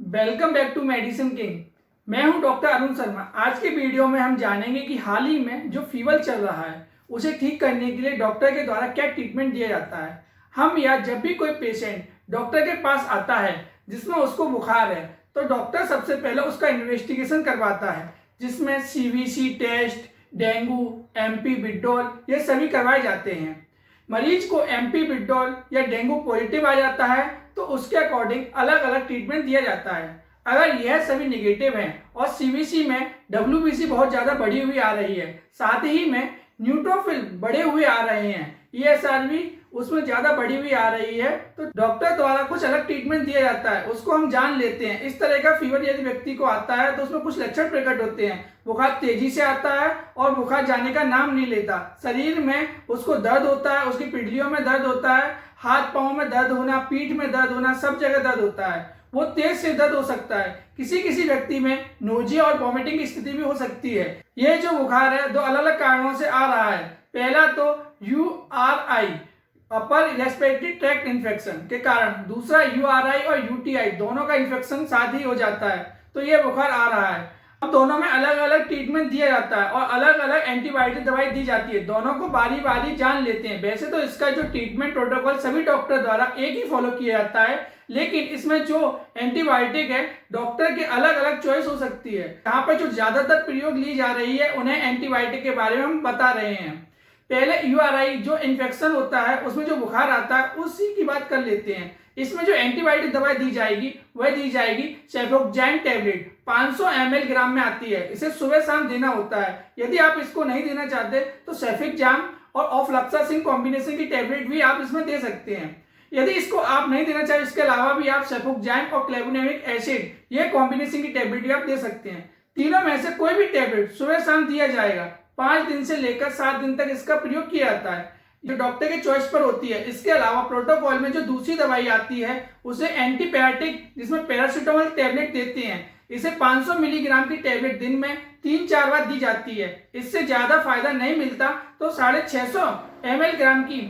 Welcome back to medicine king. मैं हूं doctor Arun Sharma. आज के वीडियो में हम जानेंगे कि हाल ही में जो फीवर चल रहा है उसे ठीक करने के लिए डॉक्टर के द्वारा क्या ट्रीटमेंट दिया जाता है। हम या जब भी कोई पेशेंट डॉक्टर के पास आता है जिसमें उसको बुखार है तो डॉक्टर सबसे पहले उसका इन्वेस्टिगेशन करवाता है, जिसमें CVC test, dengue, MP Widal ये सभी करवाए जाते हैं। मरीज को एमपी विड्रॉल या डेंगू पॉजिटिव आ जाता है तो उसके अकॉर्डिंग अलग अलग ट्रीटमेंट दिया जाता है। अगर यह सभी निगेटिव हैं और सीवीसी में डब्ल्यूबीसी बहुत ज़्यादा बढ़ी हुई आ रही है, साथ ही में न्यूट्रोफिल बढ़े हुए आ रहे हैं, ईएसआरवी उसमें ज़्यादा बढ़ी हुई आ रही है, तो डॉक्टर द्वारा कुछ अलग ट्रीटमेंट दिया जाता है। उसको हम जान लेते हैं। इस तरह का फीवर यदि व्यक्ति को आता है तो उसमें कुछ लक्षण प्रकट होते हैं। बुखार तेजी से आता है और बुखार जाने का नाम नहीं लेता। शरीर में उसको दर्द होता है, उसकी पिंडलियों में दर्द होता है, हाथ पाँव में दर्द होना, पीठ में दर्द होना, सब जगह दर्द होता है। वो तेज से दर्द हो सकता है। किसी किसी व्यक्ति में नोजिया और वॉमिटिंग की स्थिति भी हो सकती है। ये जो बुखार है दो अलग अलग कारणों से आ रहा है। पहला तो URI upper respiratory tract infection के कारण, दूसरा URI और UTI दोनों का इन्फेक्शन साथ ही हो जाता है तो ये बुखार आ रहा है। अब दोनों में अलग अलग ट्रीटमेंट दिया जाता है और अलग अलग एंटीबायोटिक दवाई दी जाती है। दोनों को बारी बारी जान लेते हैं। वैसे तो इसका जो ट्रीटमेंट प्रोटोकॉल सभी डॉक्टर द्वारा एक ही फॉलो किया जाता है, लेकिन इसमें जो एंटीबायोटिक है डॉक्टर की अलग अलग चॉइस हो सकती है। यहाँ पर जो ज्यादातर प्रयोग ली जा रही है उन्हें एंटीबायोटिक के बारे में हम बता रहे हैं। पहले URI जो इन्फेक्शन होता है उसमें जो बुखार आता है उसी की बात कर लेते हैं। इसमें जो एंटीबायोटिक दवाई दी जाएगी वह दी जाएगी सेफोक्जैन टैबलेट, 500 ml ग्राम में आती है। इसे सुबह शाम देना होता है। यदि आप इसको नहीं देना चाहते तो सेफिकजाम और ऑफ्लैक्सासिन कॉम्बिनेशन की टैबलेट भी आप इसमें दे सकते हैं। यदि इसको आप नहीं देना चाहते, इसके अलावा भी आप सेफोक्जैन और क्लेवोनेमिक एसिड ये कॉम्बिनेशन की टैबलेट भी आप दे सकते हैं। तीनों में से कोई भी टैबलेट सुबह शाम दिया जाएगा। 5 दिन से लेकर 7 दिन तक इसका प्रयोग किया जाता है, जो डॉक्टर के चॉइस पर होती है। इसके अलावा प्रोटोकॉल में जो दूसरी दवाई आती है उसे एंटीबायोटिक, जिसमें पैरासीटामोल टैबलेट देते हैं। इसे 500 मिलीग्राम की टैबलेट दिन में 3-4 बार दी जाती है। इससे ज्यादा फायदा नहीं मिलता तो 650 ml ग्राम की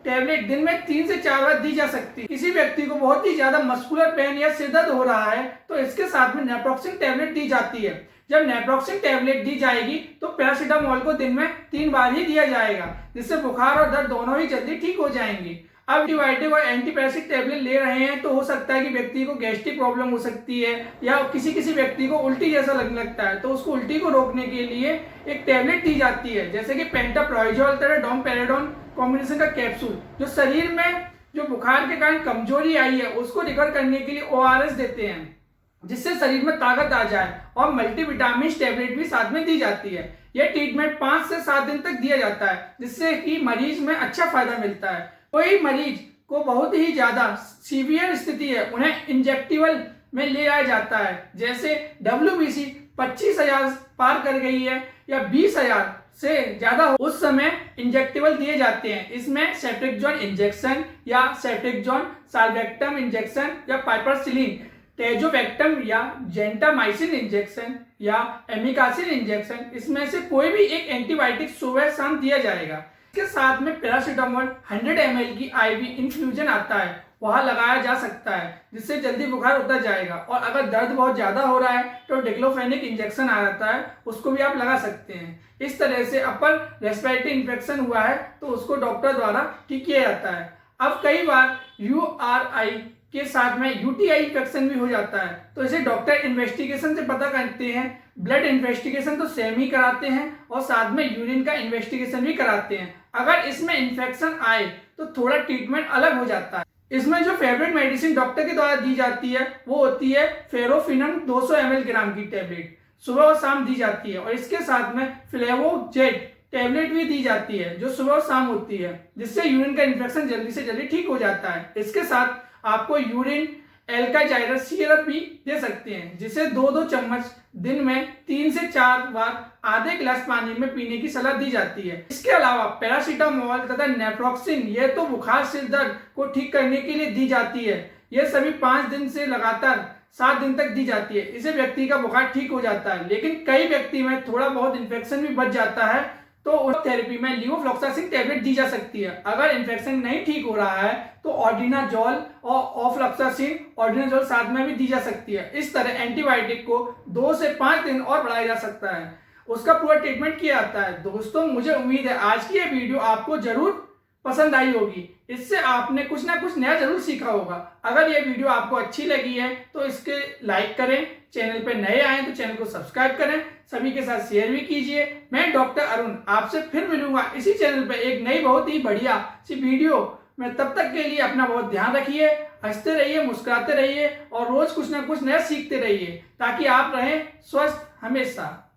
टैबलेट दिन में 3 से 4 बार दी जा सकती है। किसी व्यक्ति को बहुत ही ज्यादा मस्कुलर पेन या सिर दर्द हो रहा है तो इसके साथ में नेप्रोक्सिन टैबलेट दी जाती है। जब नेप्रोक्सिन टैबलेट दी जाएगी तो पैरासीटामोल को दिन में 3 बार ही दिया जाएगा, जिससे बुखार और दर्द दोनों ही जल्दी ठीक हो जाएंगे। अब एंटीबायोटिक और एंटीपैरासिटिक टैबलेट ले रहे हैं तो हो सकता है कि व्यक्ति को गैस्ट्रिक प्रॉब्लम हो सकती है या किसी किसी व्यक्ति को उल्टी जैसा लगने लगता है, तो उसको उल्टी को रोकने के लिए एक टैबलेट दी जाती है, जैसे कि पेंटाप्रोइजोल तथा डोमपेराडोन कॉम्बिनेशन का कैप्सूल, जो शरीर में जो बुखार के कारण कमजोरी आई है उसको रिकवर करने के लिए ORS देते हैं, जिससे शरीर में ताकत आ जाए। और मल्टीविटामिन टैबलेट भी साथ में दी जाती है। यह ट्रीटमेंट 5 से 7 दिन तक दिया जाता है, जिससे कि मरीज में अच्छा फायदा मिलता है। कोई मरीज को बहुत ही ज्यादा सीवियर स्थिति है, उन्हें इंजेक्टिबल में ले आया जाता है, जैसे WBC 25,000 पार कर गई है या 20,000 से ज्यादा, उस समय इंजेक्टेबल दिए जाते हैं। इसमें सेफ्ट्रिक्सोन इंजेक्शन या सेफ्ट्रिक्सोन साल्वेक्टम इंजेक्शन या पाइपरसिलिन, टेजोवेक्टम या जेंटामाइसिन इंजेक्शन या एमिकासिन इंजेक्शन, इसमें से कोई भी एक एंटीबायोटिक सुबह शाम दिया जाएगा। इसके साथ में पैरासीटामोल 100 ml की IV इन्फ्यूजन आता है, वहां लगाया जा सकता है, जिससे जल्दी बुखार उतर जाएगा। और अगर दर्द बहुत ज्यादा हो रहा है तो डिक्लोफेनिक इंजेक्शन आ जाता है, उसको भी आप लगा सकते हैं। इस तरह से अपर रेस्पिरेटरी इन्फेक्शन हुआ है तो उसको डॉक्टर द्वारा ठीक किया जाता है। अब कई बार URI के साथ में UTI इन्फेक्शन भी हो जाता है, तो इसे डॉक्टर इन्वेस्टिगेशन से पता करते हैं। ब्लड इन्वेस्टिगेशन तो सेम ही कराते हैं और साथ में यूरिन का इन्वेस्टिगेशन भी कराते हैं। अगर इसमें इन्फेक्शन आए तो थोड़ा ट्रीटमेंट अलग हो जाता है। इसमें जो फेवरेट मेडिसिन डॉक्टर के द्वारा दी जाती है वो होती है फेरोफिनम 200 ml ग्राम की टैबलेट, सुबह और शाम दी जाती है। और इसके साथ में फ्लेवोजेट टैबलेट भी दी जाती है जो सुबह और शाम होती है, जिससे यूरिन का इन्फेक्शन जल्दी से जल्दी ठीक हो जाता है। इसके साथ आपको यूरिन एल्काजाइरस सिरप भी दे सकते हैं, जिसे 2-2 चम्मच दिन में 3 से 4 बार आधे गिलास पानी में पीने की सलाह दी जाती है। इसके अलावा पैरासीटामोल तथा नेप्रोक्सिन ये तो बुखार सिर दर्द को ठीक करने के लिए दी जाती है। यह सभी 5 दिन से लगातार 7 दिन तक दी जाती है। इससे व्यक्ति का बुखार ठीक हो जाता है, लेकिन कई व्यक्ति में थोड़ा बहुत इन्फेक्शन भी बच जाता है तो उस थेरेपी में लीवोफ्लॉक्सासिन टैबलेट दी जा सकती है। अगर इन्फेक्शन नहीं ठीक हो रहा है तो ऑर्डिनाजोल और ऑफ्लॉक्सासिन ऑर्डिनाजोल साथ में भी दी जा सकती है। इस तरह एंटीबायोटिक को 2 से 5 दिन और बढ़ाया जा सकता है, उसका पूरा ट्रीटमेंट किया जाता है। दोस्तों, मुझे उम्मीद है आज की ये वीडियो आपको जरूर पसंद आई होगी। इससे आपने कुछ ना कुछ नया जरूर सीखा होगा। अगर ये वीडियो आपको अच्छी लगी है तो इसके लाइक करें, चैनल पे नए आए तो चैनल को सब्सक्राइब करें, सभी के साथ शेयर भी कीजिए। मैं डॉक्टर अरुण आपसे फिर मिलूंगा इसी चैनल पे एक नई बहुत ही बढ़िया सी वीडियो में। तब तक के लिए अपना बहुत ध्यान रखिए, हंसते रहिए, मुस्कुराते रहिए और रोज कुछ ना कुछ नया सीखते रहिए ताकि आप रहें स्वस्थ हमेशा।